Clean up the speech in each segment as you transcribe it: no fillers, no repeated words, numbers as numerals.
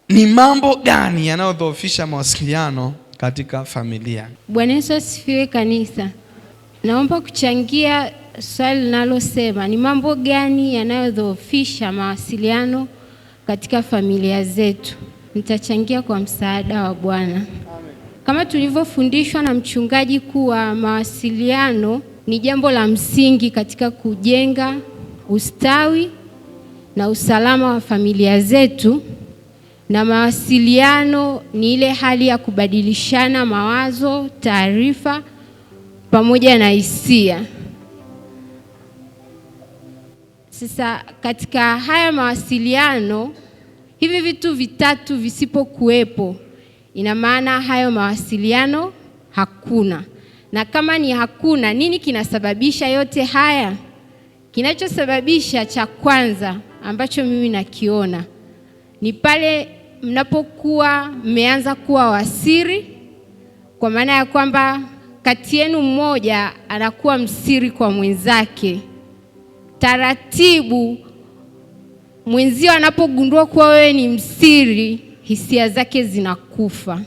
Ni mambo gani yanayodhoofisha mawasiliano katika familia? Bwana Yesu asifiwe kanisa. Naomba kuchangia swali linalosema ni mambo gani yanayodhoofisha mawasiliano katika familia zetu. Nitachangia kwa msaada wa Bwana. Kama tulivyofundishwa na mchungaji kuwa mawasiliano ni jambo la msingi katika kujenga ustawi na usalama wa familia zetu, na mawasiliano ni ile hali ya kubadilishana mawazo, taarifa pamoja na hisia. Sasa katika haya mawasiliano, hivi vitu vitatu visipokuwepo, ina maana hayo mawasiliano hakuna. Na kama ni hakuna, nini kinasababisha yote haya? Kinachosababisha cha kwanza ambacho mimi nakiona ni pale mnapokuwa mmeanza kuwa wasiri, kwa maana ya kwamba kati yenu mmoja anakuwa msiri kwa mwenzake. Taratibu mwenzio anapogundua kuwa wewe ni msiri, hisia zake zinakufa.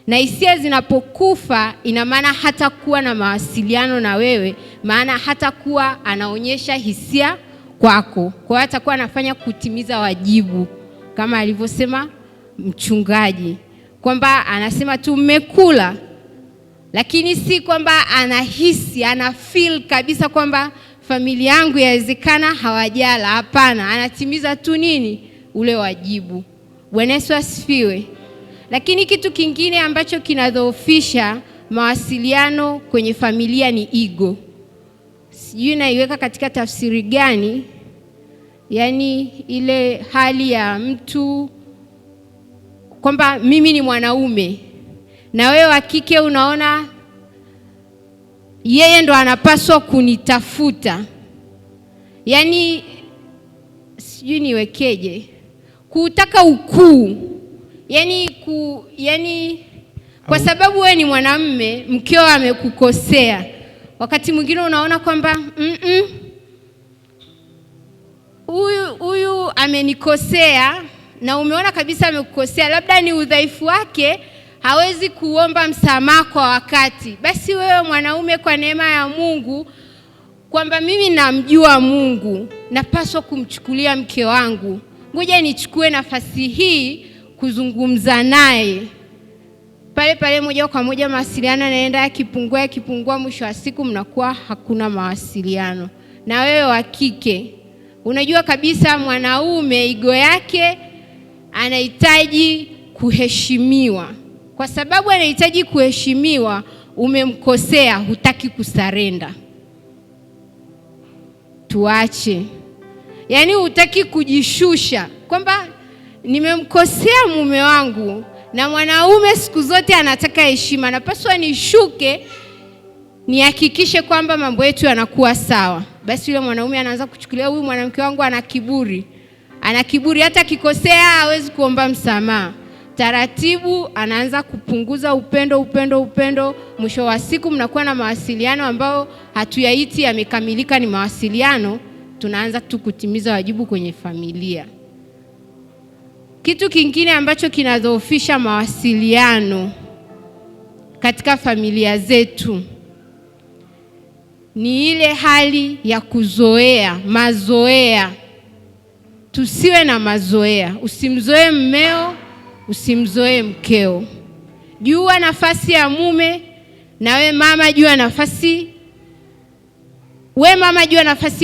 Na hisia zinapokufa, ina maana hata kuwa na mawasiliano na wewe, maana hata kuwa anaonyesha hisia kwako. Kwa hiyo atakuwa anafanya kutimiza wajibu kama alivyosema mchungaji, kwamba anasema tu mmekula, lakini si kwamba anahisi, ana feel kabisa kwamba familia yangu yawezekana hawajala. Hapana, anatimiza tu nini? Ule wajibu. Bwana Yesu asifiwe. Lakini kitu kingine ambacho kinadhoofisha mawasiliano kwenye familia ni ego. Sijui naiweka katika tafsiri gani, yaani ile hali ya mtu kwamba mimi ni mwanaume na wewe wa kike unaona yeye ndo anapaswa kunitafuta. Yaani sijui niwekeje, kutaka ukuu. Yaani kwa sababu wewe ni mwanamume, mkeo amekukosea, wakati mwingine unaona kwamba huyu amenikosea, na umeona kabisa amekukosea, labda ni udhaifu wake, hawezi kuomba msamaha kwa wakati. Basi wewe mwanaume, kwa neema ya Mungu, kwamba mimi namjua Mungu, napaswa kumchukulia mke wangu, ngoja nichukue nafasi hii kuzungumza naye. Pale moja kwa moja mawasiliano yanaenda yakipungua, mwisho wa siku mnakuwa hakuna mawasiliano. Na wewe wa kike, unajua kabisa mwanaume ego yake anahitaji kuheshimiwa. Kwa sababu anahitaji kuheshimiwa, umemkosea, hutaki kusarenda. Tuache. Yaani hutaki kujishusha kwamba nimemkosea mume wangu, na mwanaume siku zote anataka heshima, napaswa nishuke nihakikishe kwamba mambo yetu yanakuwa sawa. Basi yule mwanaume anaanza kuchukulia huyu mwanamke wangu ana kiburi, hata kikosea hawezi kuomba msamaha. Taratibu anaanza kupunguza upendo. Mwisho wa siku mnakuwa na mawasiliano ambao hatuyaiti yamekamilika, ni mawasiliano, tunaanza tu kutimiza wajibu kwenye familia. Kitu kingine ambacho kinadhoofisha mawasiliano katika familia zetu ni ile hali ya kuzoea, mazoea. Tusiwe na mazoea. Usimzoe mmeo, usimzoe mkeo. Jua nafasi ya mume, na we mama jua nafasi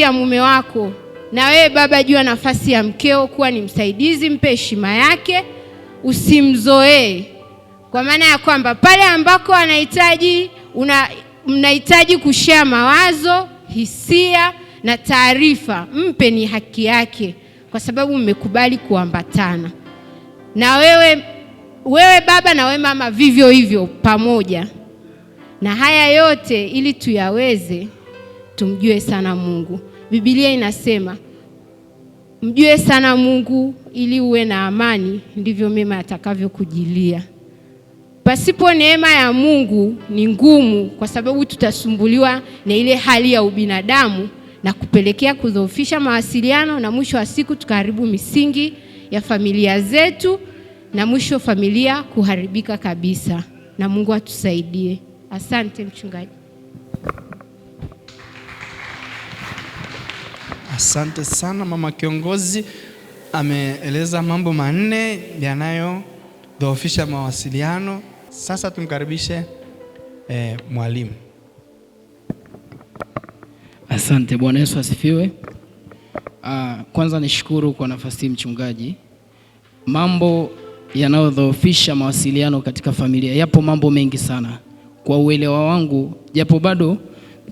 ya mume wako, na wewe baba jua nafasi ya mkeo, kuwa ni msaidizi, mpe heshima yake, usimzoee. Kwa maana ya kwamba pale ambako mnahitaji kushare mawazo, hisia na taarifa, mpe ni haki yake, kwa sababu mmekubali kuambatana. Na wewe baba na wewe mama vivyo hivyo pamoja. Na haya yote ili tuyaweze, tumjue sana Mungu. Biblia inasema mjue sana Mungu ili uwe na amani, ndivyo mema atakavyokujilia. Pasipo neema ya Mungu ni ngumu, kwa sababu tutasumbuliwa na ile hali ya ubinadamu na kupelekea kudhoofisha mawasiliano, na mwisho wa siku tukaharibu misingi ya familia zetu na mwisho familia kuharibika kabisa. Na Mungu atusaidie. Asante mchungaji. Asante sana mama kiongozi, ameeleza mambo manne yanayodhoofisha mawasiliano. Sasa tumkaribishe mwalimu. Asante. Bwana Yesu asifiwe. Kwanza nishukuru kwa nafasi mchungaji. Mambo yanayodhoofisha mawasiliano katika familia, yapo mambo mengi sana. Kwa uelewa wangu, japo bado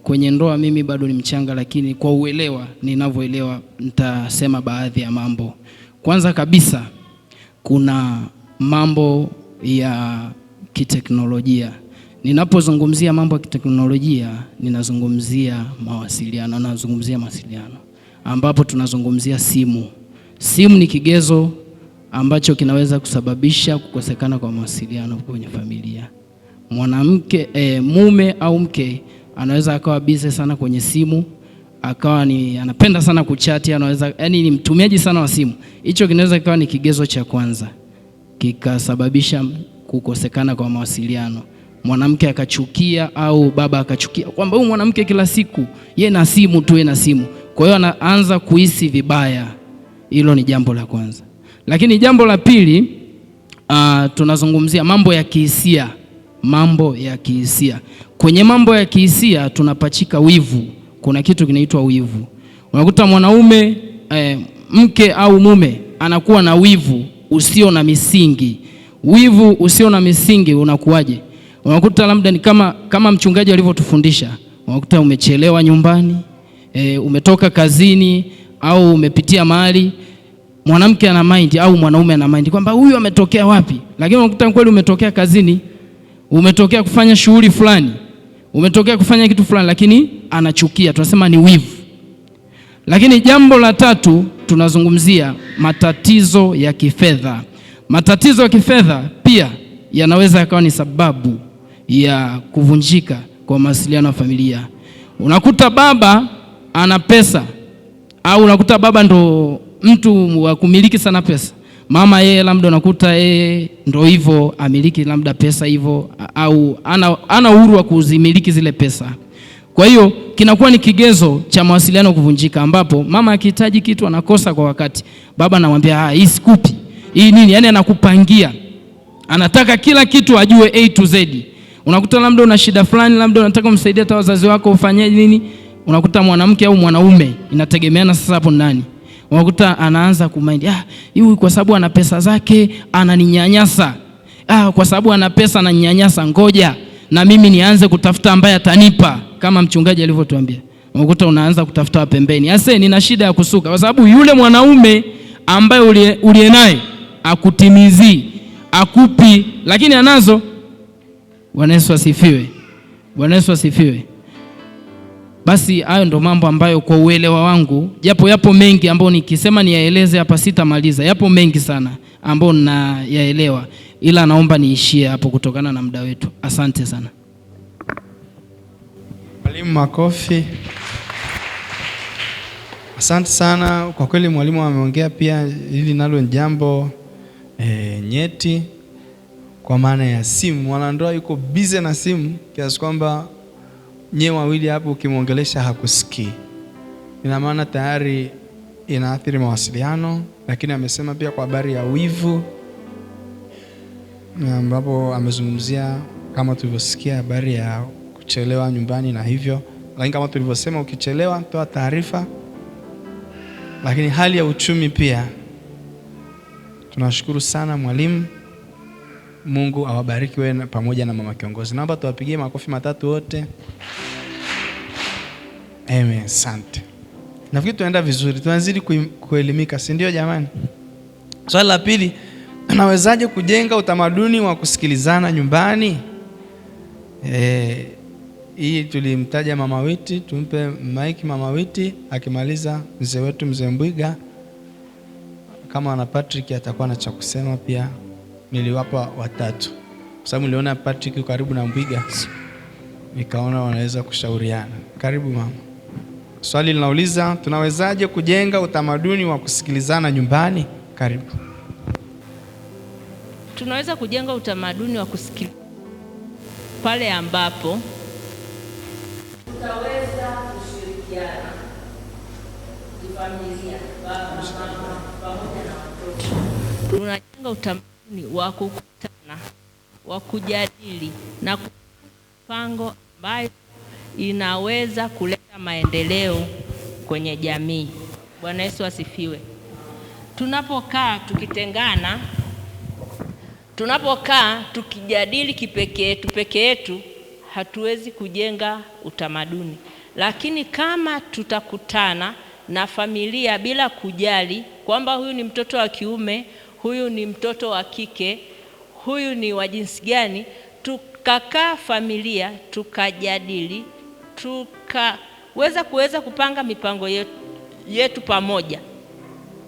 kwenye ndoa mimi bado ni mchanga, lakini kwa uelewa ninavyoelewa nitasema baadhi ya mambo. Kwanza kabisa, kuna mambo ya kiteknolojia. Ninapozungumzia mambo ya kiteknolojia, ninazungumzia mawasiliano, ambapo tunazungumzia simu. Simu ni kigezo ambacho kinaweza kusababisha kukosekana kwa mawasiliano kwenye familia. Mwanamke, mume au mke anaweza akawa busy sana kwenye simu, akawa anapenda sana kuchati, anaweza ni mtumiaji sana wa simu. Hicho kinaweza kuwa ni kigezo cha kwanza kikasababisha kukosekana kwa mawasiliano. Mwanamke akachukia au baba akachukia kwamba huyu mwanamke kila siku yeye na simu tu, kwa hiyo anaanza kuhisi vibaya. Hilo ni jambo la kwanza. Lakini jambo la pili, tunazungumzia mambo ya kihisia. Kwenye mambo ya kihisia tunapachika wivu. Kuna kitu kinaitwa wivu. Unakuta mwanaume, mke au mume anakuwa na wivu usio na misingi. Wivu usio na misingi unakuwaje? Unakuta labda ni kama mchungaji alivyotufundisha. Unakuta umechelewa nyumbani, umetoka kazini au umepitia mahali, mwanamke ana mind au mwanaume ana mind kwamba huyu ametokea wapi? Lakini unakuta kweli umetokea kazini, umetokea kufanya shughuli fulani, umetokea kufanya kitu fulani, lakini anachukia. Tunasema ni wivu. Lakini jambo la tatu, tunazungumzia matatizo ya kifedha. Matatizo ya kifedha pia yanaweza yakawa ni sababu ya kuvunjika kwa mawasiliano ya familia. Unakuta baba ana pesa, au unakuta baba ndo mtu wa kumiliki sana pesa. Mama yeye labda unakuta yeye ndo hivyo amiliki labda pesa hivyo, au ana uhuru wa kuzimiliki zile pesa. Kwa hiyo kinakuwa ni kigezo cha mawasiliano kuvunjika, ambapo mama akihitaji kitu anakosa kwa wakati, baba anamwambia hii sikupi, hii nini, yani anakupangia. Anataka kila kitu ajue A to Z. Unakuta labda una shida fulani, labda unataka umsaidie hata wazazi wako ufanye nini, unakuta mwanamke au mwanaume, inategemeana sasa hapo nani. Unakuta anaanza kumind, huyu kwa sababu ana pesa zake ananinyanyasa. Kwa sababu ana pesa ananinyanyasa, ngoja na mimi nianze kutafuta ambaye atanipa, kama mchungaji alivyotuambia. Unakuta unaanza kutafuta pembeni. Ase nina shida ya kusuka, kwa sababu yule mwanaume ambaye uliye naye akutimizii, akupi, lakini anazo. Bwana Yesu asifiwe. Basi hayo ndo mambo ambayo kwa uelewa wangu, japo yapo mengi ambayo nikisema niyaeleze hapa sitamaliza. Yapo mengi sana ambayo nayaelewa, ila naomba niishie hapo kutokana na muda wetu. Asante sana. Mwalimu, makofi. Asante sana. Kwa kweli mwalimu ameongea pia, hili nalo ni jambo nyeti, kwa maana ya simu. Mwanandoa yuko busy na simu kiasi kwamba nyewe wawili hapo ukimwongelesha hakusikii. Ina maana tayari inaathiri mawasiliano. Lakini amesema pia kwa habari ya wivu, ambapo amezungumzia kama tulivyosikia habari ya kuchelewa nyumbani na hivyo. Lakini kama tulivyosema, ukichelewa toa taarifa. Lakini hali ya uchumi pia. Tunashukuru sana mwalimu. Mungu awabariki wewe pamoja na mama kiongozi. Naomba tuwapigie makofi matatu wote. Amen. Asante. Nafikiri tunaenda vizuri. Tunazidi kuelimika, si ndio jamani? Swali la pili, nawezaje kujenga utamaduni wa kusikilizana nyumbani? Hii tulimtaja Mama Witi, tumpe mic Mama Witi, akimaliza mzee wetu mzee Mbwiga. Kama na Patrick atakuwa na cha kusema pia. Niliwapa watatu kwa sababu niliona Patrick yuko karibu na Mbwiga, nikaona wanaweza kushauriana. Karibu mama. Swali linauliza, tunawezaje kujenga utamaduni wa kusikilizana nyumbani? Karibu. tunaweza kujenga utamaduni wa kusikiliza pale ambapo tutaweza kushirikiana kifamilia, baba, mama pamoja na watoto. Tunajenga utamaduni wa kukutana, wa kujadili na mipango ambayo inaweza kuleta maendeleo kwenye jamii. Bwana Yesu asifiwe. Tunapokaa tukitengana, tunapokaa tukijadili peke yetu, hatuwezi kujenga utamaduni. Lakini kama tutakutana na familia bila kujali kwamba huyu ni mtoto wa kiume, huyu ni mtoto wa kike, huyu ni wa jinsi gani, tukakaa familia, tukajadili, tukaweza kupanga mipango yetu pamoja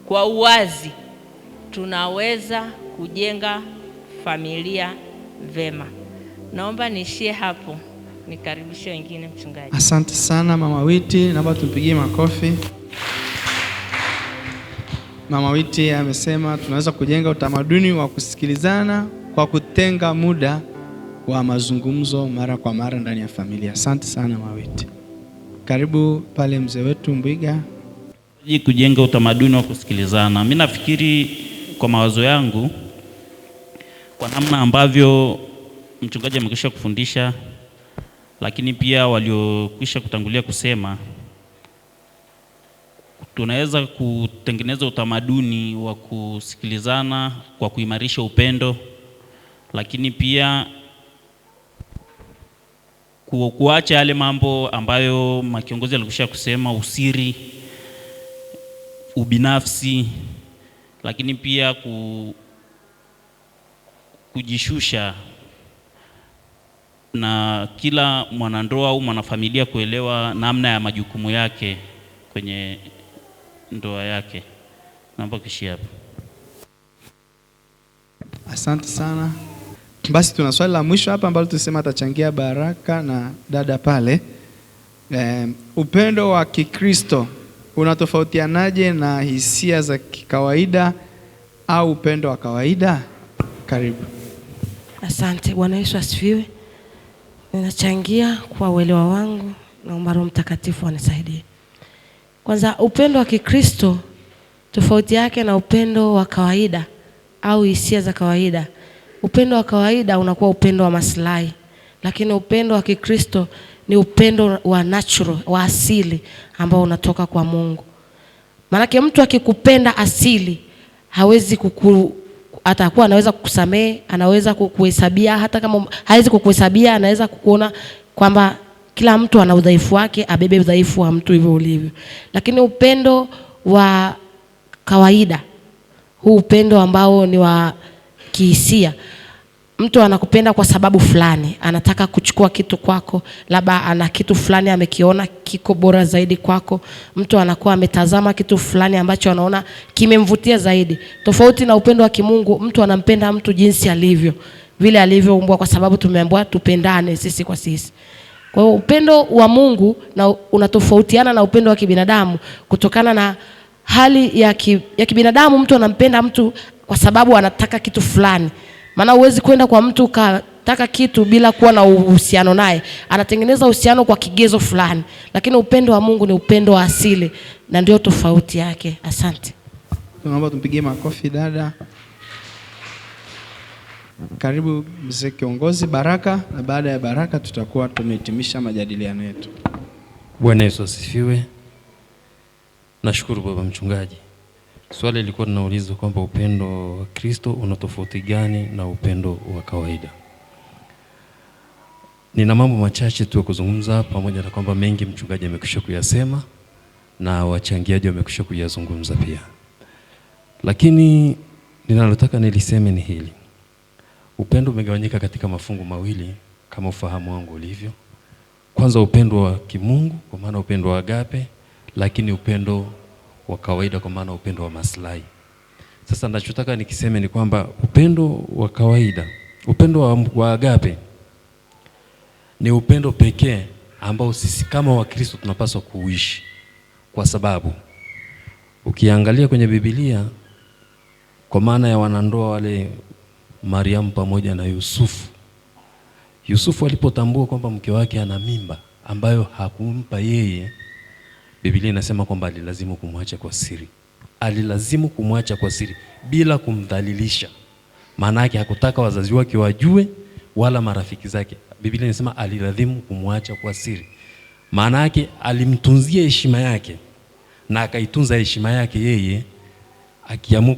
kwa uwazi, tunaweza kujenga familia vema. Naomba niishie hapo, nikaribishe wengine mchungaji. Asante sana Mama Witi, naomba tumpigie makofi. Mama Witi amesema tunaweza kujenga utamaduni wa kusikilizana kwa kutenga muda wa mazungumzo mara kwa mara ndani ya familia. Asante sana Mama Witi. Karibu pale mzee wetu Mbwiga. Kujenga utamaduni wa kusikilizana. Mimi nafikiri kwa mawazo yangu, kwa namna ambavyo mchungaji amekwisha kufundisha, lakini pia waliokwisha kutangulia kusema, tunaweza kutengeneza utamaduni wa kusikilizana kwa kuimarisha upendo, lakini pia kuacha yale mambo ambayo makiongozi alikwisha kusema, usiri, ubinafsi, lakini pia kujishusha, na kila mwanandoa au mwanafamilia kuelewa namna ya majukumu yake kwenye ndoa yake. Naomba kuishia hapo. Asante sana. Basi tuna swali la mwisho hapa ambalo tulisema atachangia Baraka na dada pale. Upendo wa Kikristo unatofautianaje na hisia za kikawaida au upendo wa kawaida? Karibu. Asante. Bwana Yesu asifiwe. Ninachangia kwa uelewa wangu, naomba Roho Mtakatifu anisaidie. Kwanza, upendo wa Kikristo tofauti yake na upendo wa kawaida au hisia za kawaida. Upendo wa kawaida unakuwa upendo wa maslahi, lakini upendo wa Kikristo ni upendo wa natural, wa asili ambao unatoka kwa Mungu. Maana mtu akikupenda asili hawezi atakuwa anaweza kukusamehe, anaweza kukuhesabia, hata kama hawezi kukuhesabia anaweza kukuona kwamba kila mtu ana udhaifu wake, abebe udhaifu wa mtu hivyo ulivyo. Lakini upendo wa kawaida, huu upendo ambao ni wa kihisia, mtu anakupenda kwa sababu fulani, anataka kuchukua kitu kwako, labda ana kitu fulani amekiona kiko bora zaidi kwako. Mtu anakuwa ametazama kitu fulani ambacho anaona kimemvutia zaidi. Tofauti na upendo wa kimungu, mtu anampenda mtu jinsi alivyo, vile alivyoumbwa, kwa sababu tumeambiwa tupendane sisi kwa sisi. Kwa hiyo upendo wa Mungu na unatofautiana na upendo wa kibinadamu kutokana na hali ya kibinadamu. Mtu anampenda mtu kwa sababu anataka kitu fulani. Maana huwezi kwenda kwa mtu kataka kitu bila kuwa na uhusiano naye. Anatengeneza uhusiano kwa kigezo fulani. Lakini upendo wa Mungu ni upendo wa asili, na ndio tofauti yake. Asante. Tunaomba tumpigie makofi dada. Karibu mzee kiongozi Baraka, na baada ya Baraka tutakuwa tumehitimisha majadiliano yetu. Bwana Yesu asifiwe. Nashukuru baba mchungaji. Swali lilikuwa linauliza kwamba upendo wa Kristo una tofauti gani na upendo wa kawaida. Nina mambo machache tu kuzungumza, pamoja na kwamba mengi mchungaji amekwisha kuyasema na wachangiaji wamekwisha kuyazungumza pia. Lakini ninalotaka niliseme ni hili. Upendo umegawanyika katika mafungu mawili kama ufahamu wangu ulivyo. Kwanza upendo wa kimungu kwa maana upendo wa agape, lakini upendo wa kawaida kwa maana upendo wa maslahi. Sasa ninachotaka nikiseme ni kwamba upendo wa kawaida, upendo wa agape ni upendo pekee ambao sisi kama Wakristo tunapaswa kuishi. Kwa sababu ukiangalia kwenye Biblia, kwa maana ya wanandoa wale Mariamu pamoja na Yusufu. Yusufu alipotambua kwamba mke wake ana mimba ambayo hakumpa yeye, Biblia inasema kwamba alilazimu kumwacha kwa siri. Alilazimu kumwacha kwa siri bila kumdhalilisha. Maana yake hakutaka wazazi wake wajue wala marafiki zake. Biblia inasema alilazimu kumwacha kwa siri. Maana yake alimtunzia heshima yake na akaitunza heshima yake yeye, akiamua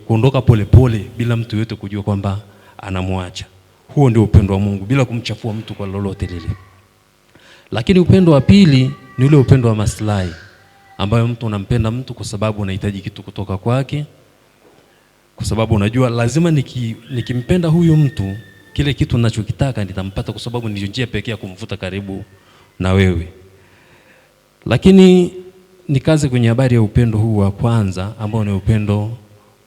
kuondoka polepole bila mtu yote kujua kwamba anamwacha. Huo ndio upendo wa Mungu, bila kumchafua mtu kwa lolote lile. Lakini upendo wa pili ni ule upendo wa maslahi, ambayo mtu unampenda mtu kwa sababu unahitaji kitu kutoka kwake, kwa sababu unajua lazima nikimpenda huyu mtu, kile kitu ninachokitaka nitampata, kwa sababu ndio njia pekee ya kumvuta karibu na wewe. Lakini nikaze kwenye habari ya upendo huu wa kwanza, ambao ni upendo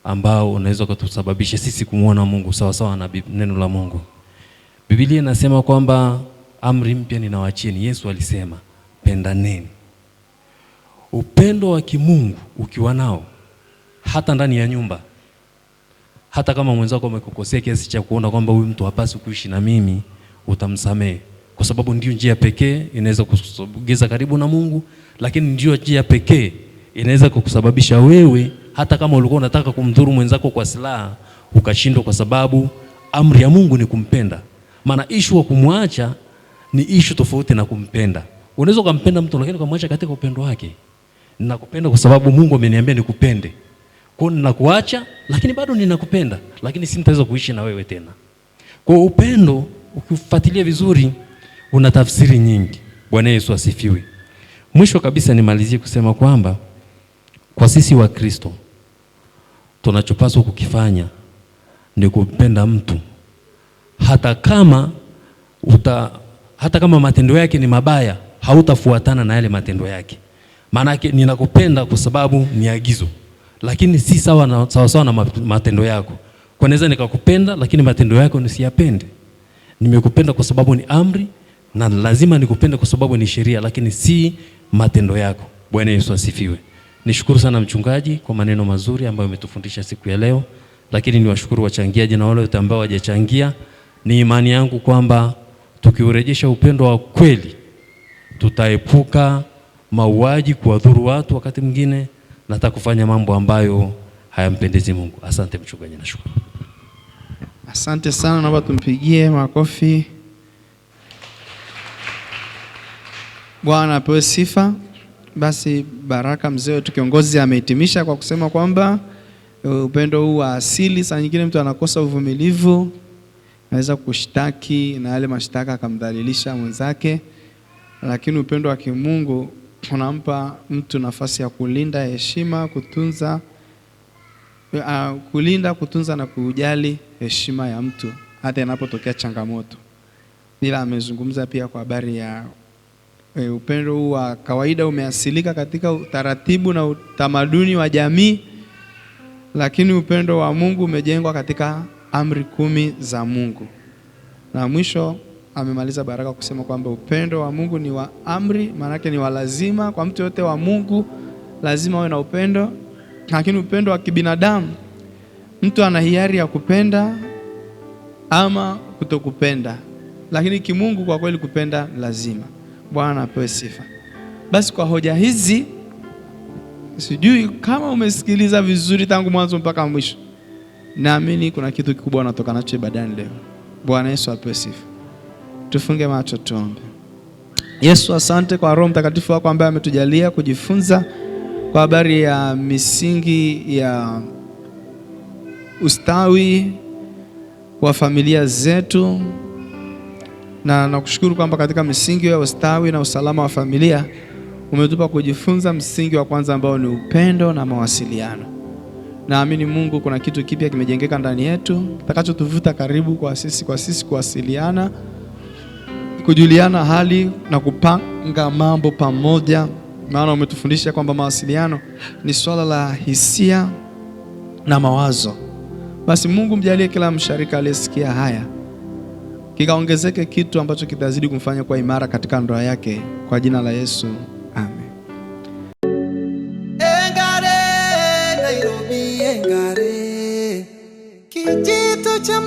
ambao unaweza kutusababisha sisi kumuona Mungu sawa sawa na neno la Mungu. Biblia inasema kwamba amri mpya ninawaachieni. Yesu alisema pendaneni. Upendo wa kimungu ukiwa nao hata ndani ya nyumba, hata kama mwenzako amekukosea kiasi cha kuona kwamba huyu mtu hapaswi kuishi na mimi, utamsamehe, kwa sababu ndio njia pekee inaweza kusogeza karibu na Mungu. Lakini ndio njia pekee inaweza kukusababisha wewe, hata kama ulikuwa unataka kumdhuru mwenzako kwa silaha, ukashindwa, kwa sababu amri ya Mungu ni kumpenda. Maana issue wa kumwacha ni issue tofauti na kumpenda. Unaweza kumpenda mtu lakini kumwacha katika upendo wake. Ninakupenda kwa sababu Mungu ameniambia nikupende. Kwa hiyo ninakuacha lakini bado ninakupenda, lakini sitaweza kuishi na wewe tena. Kwa upendo ukifuatilia vizuri una tafsiri nyingi. Bwana Yesu asifiwe. Mwisho kabisa nimalizie kusema kwamba kwa sisi wa Kristo tunachopaswa kukifanya ni kumpenda mtu hata kama matendo yake ni mabaya, hautafuatana na yale matendo yake. Maana yake ninakupenda kwa sababu ni agizo, lakini si sawa na matendo yako. Kwa naweza nikakupenda lakini matendo yako nisiyapende. Nimekupenda kwa sababu ni amri, na lazima nikupende kwa sababu ni sheria, lakini si matendo yako. Bwana Yesu asifiwe. Nishukuru sana mchungaji kwa maneno mazuri ambayo umetufundisha siku ya leo, lakini niwashukuru wachangiaji na wale wote ambao hawajachangia. Ni imani yangu kwamba tukiurejesha upendo wa kweli, tutaepuka mauaji, kuwadhuru watu wakati mwingine, na hata kufanya mambo ambayo hayampendezi Mungu. Asante mchungaji, nashukuru. Asante sana, naomba tumpigie makofi. Bwana apewe sifa. Basi Baraka mzee wetu kiongozi amehitimisha kwa kusema kwamba upendo huu wa asili, saa nyingine mtu anakosa uvumilivu, anaweza kushtaki na yale mashtaka akamdhalilisha mwenzake, lakini upendo wa kimungu unampa mtu nafasi ya kulinda heshima, kutunza na kujali heshima ya mtu hata inapotokea changamoto. Bila amezungumza pia kwa habari ya upendo huu wa kawaida umeasilika katika utaratibu na utamaduni wa jamii, lakini upendo wa Mungu umejengwa katika amri 10 za Mungu. Na mwisho amemaliza Baraka kusema kwamba upendo wa Mungu ni wa amri, maana yake ni wa lazima kwa mtu yote wa Mungu, lazima awe na upendo. Lakini upendo wa kibinadamu, mtu ana hiari ya kupenda ama kutokupenda, lakini kimungu kwa kweli kupenda lazima. Bwana apewe sifa. Basi kwa hoja hizi, sijui kama umesikiliza vizuri tangu mwanzo mpaka mwisho, naamini kuna kitu kikubwa unatoka nacho ibadani leo. Bwana Yesu apewe sifa. Tufunge macho tuombe. Yesu, asante kwa Roho Mtakatifu wako ambaye ametujalia kujifunza kwa habari ya misingi ya ustawi wa familia zetu, na nakushukuru kwamba katika misingi ya ustawi na usalama wa familia umetupa kujifunza msingi wa kwanza ambao ni upendo na mawasiliano. Naamini Mungu kuna kitu kipya kimejengeka ndani yetu kitakachotuvuta karibu kwa sisi kuwasiliana, kujuliana hali na kupanga mambo pamoja. Maana umetufundisha kwamba mawasiliano ni swala la hisia na mawazo. Basi Mungu mjalie kila msharika aliyesikia haya kikaongezeke kitu ambacho kitazidi kumfanya kwa imara katika ndoa yake, kwa jina la Yesu, amen. Engare Nairobi engare kijito cha